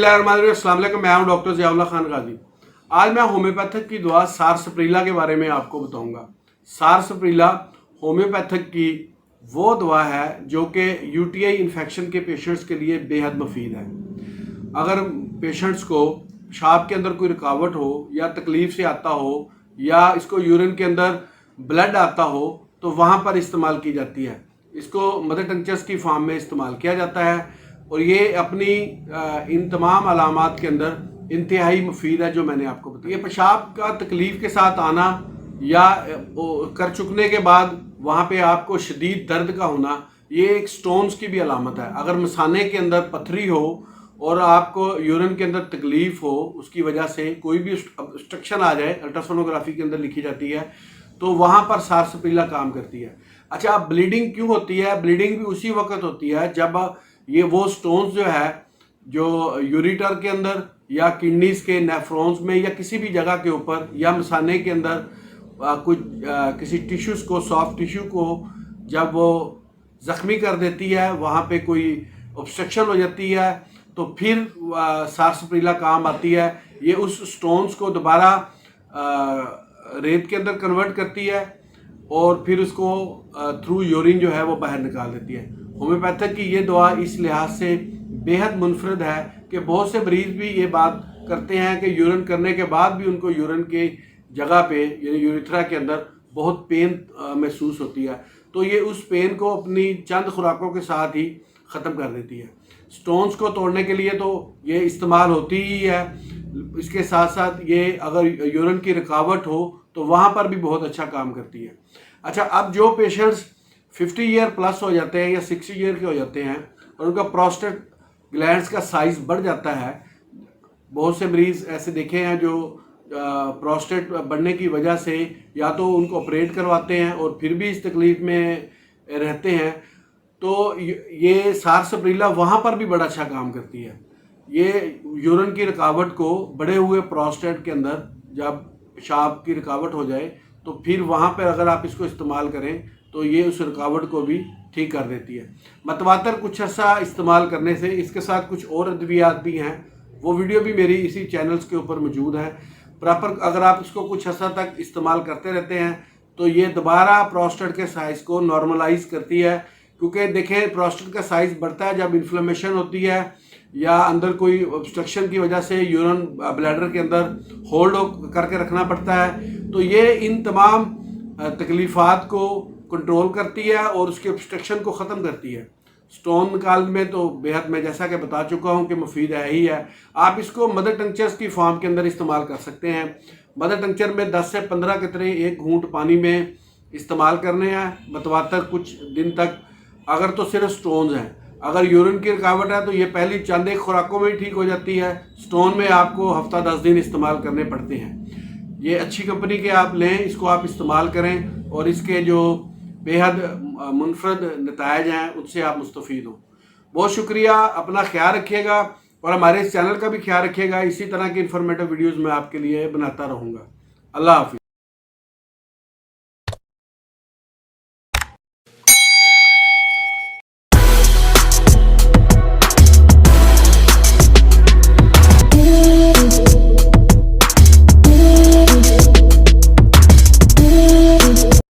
बिस्मिल्लाहिर्रहमानिर्रहीम। अस्सलाम वालेकुम। मैं हूं डॉक्टर ज़ियाउल्लाह खान गाजी। आज मैं होम्योपैथिक की दवा सारसप्रीला के बारे में आपको बताऊंगा। सारसप्रीला होम्योपैथिक की वो दवा है जो कि यूटीआई इन्फेक्शन के पेशेंट्स के लिए बेहद मुफीद है। अगर पेशेंट्स को पेशाब के अंदर कोई रुकावट हो या तकलीफ से आता हो या इसको यूरिन के अंदर ब्लड आता हो तो वहाँ पर इस्तेमाल की जाती है। इसको मदर टंचर्स की फॉर्म में इस्तेमाल किया जाता है और ये अपनी इन तमाम अलामात के अंदर इंतहाई मुफीद है जो मैंने आपको बताया। ये पेशाब का तकलीफ के साथ आना या कर चुकने के बाद वहाँ पे आपको शदीद दर्द का होना, ये एक स्टोन्स की भी अलामत है। अगर मसाने के अंदर पथरी हो और आपको यूरिन के अंदर तकलीफ हो, उसकी वजह से कोई भी ऑब्स्ट्रक्शन आ जाए, अल्ट्रासोनोग्राफी के अंदर लिखी जाती है, तो वहाँ पर सारसप्रीला काम करती है। अच्छा, अब ब्लीडिंग क्यों होती है? ब्लीडिंग भी उसी वक्त होती है जब ये वो स्टोन्स जो है जो यूरिटर के अंदर या किडनीज के नेफ्रॉन्स में या किसी भी जगह के ऊपर या मसाने के अंदर कुछ किसी टिश्यूज़ को, सॉफ्ट टिश्यू को जब वो ज़ख्मी कर देती है, वहाँ पे कोई ऑब्स्ट्रक्शन हो जाती है, तो फिर सारसप्रीला काम आती है। ये उस स्टोन्स को दोबारा रेत के अंदर कन्वर्ट करती है और फिर उसको थ्रू यूरिन जो है वो बाहर निकाल देती है। होम्योपैथिक की ये दवा इस लिहाज से बेहद मुनफरद है कि बहुत से मरीज भी ये बात करते हैं कि यूरिन करने के बाद भी उनको यूरिन के जगह पे यानी यूरिथ्रा के अंदर बहुत पेन महसूस होती है, तो ये उस पेन को अपनी चंद खुराकों के साथ ही ख़त्म कर देती है। स्टोन्स को तोड़ने के लिए तो ये इस्तेमाल होती ही है, इसके साथ साथ ये अगर यूरिन की रुकावट हो तो वहाँ पर भी बहुत अच्छा काम करती है। अच्छा, अब जो पेशेंट्स 50 ईयर प्लस हो जाते हैं या 60 ईयर के हो जाते हैं और उनका प्रोस्टेट ग्लैंड्स का साइज़ बढ़ जाता है, बहुत से मरीज़ ऐसे देखे हैं जो प्रोस्टेट बढ़ने की वजह से या तो उनको ऑपरेट करवाते हैं और फिर भी इस तकलीफ में रहते हैं, तो ये सारसप्रीला वहाँ पर भी बड़ा अच्छा काम करती है। ये यूरिन की रुकावट को, बढ़े हुए प्रोस्टेट के अंदर जब पेशाब की रुकावट हो जाए तो फिर वहाँ पर अगर आप इसको इस्तेमाल करें तो ये उस रुकावट को भी ठीक कर देती है। मतवातर कुछ अर्सा इस्तेमाल करने से इसके साथ कुछ और अद्वियात भी हैं, वो वीडियो भी मेरी इसी चैनल्स के ऊपर मौजूद है। प्रॉपर अगर आप इसको कुछ अर्सा तक इस्तेमाल करते रहते हैं तो ये दोबारा प्रोस्टेट के साइज़ को नॉर्मलाइज करती है, क्योंकि देखें प्रोस्टेट का साइज़ बढ़ता है जब इन्फ्लेमेशन होती है या अंदर कोई ऑब्स्ट्रक्शन की वजह से यूरिन ब्लैडर के अंदर होल्ड करके रखना पड़ता है, तो ये इन तमाम तकलीफ़ात को कंट्रोल करती है और उसके ऑब्स्ट्रक्शन को ख़त्म करती है। स्टोन निकालने में तो बेहद, मैं जैसा कि बता चुका हूँ कि मुफीद है ही है। आप इसको मदर टंचर्स की फॉर्म के अंदर इस्तेमाल कर सकते हैं। मदर टंचर में 10 से 15 कतरे एक घूंट पानी में इस्तेमाल करने हैं मतवातर कुछ दिन तक, अगर तो सिर्फ स्टोन्स हैं। अगर यूरिन की रुकावट है तो ये पहली चंद एक खुराकों में ही ठीक हो जाती है। स्टोन में आपको हफ्ता 10 दिन इस्तेमाल करने पड़ते हैं। ये अच्छी कंपनी के आप लें, इसको आप इस्तेमाल करें और इसके जो बेहद मुनफरद नतायज हैं उनसे आप मुस्तफ़ीद हो। बहुत शुक्रिया, अपना ख्याल रखिएगा और हमारे इस चैनल का भी ख्याल रखिएगा। इसी तरह की इंफॉर्मेटिव वीडियोज़ मैं आपके लिए बनाता रहूँगा। अल्लाह हाफ़िज़।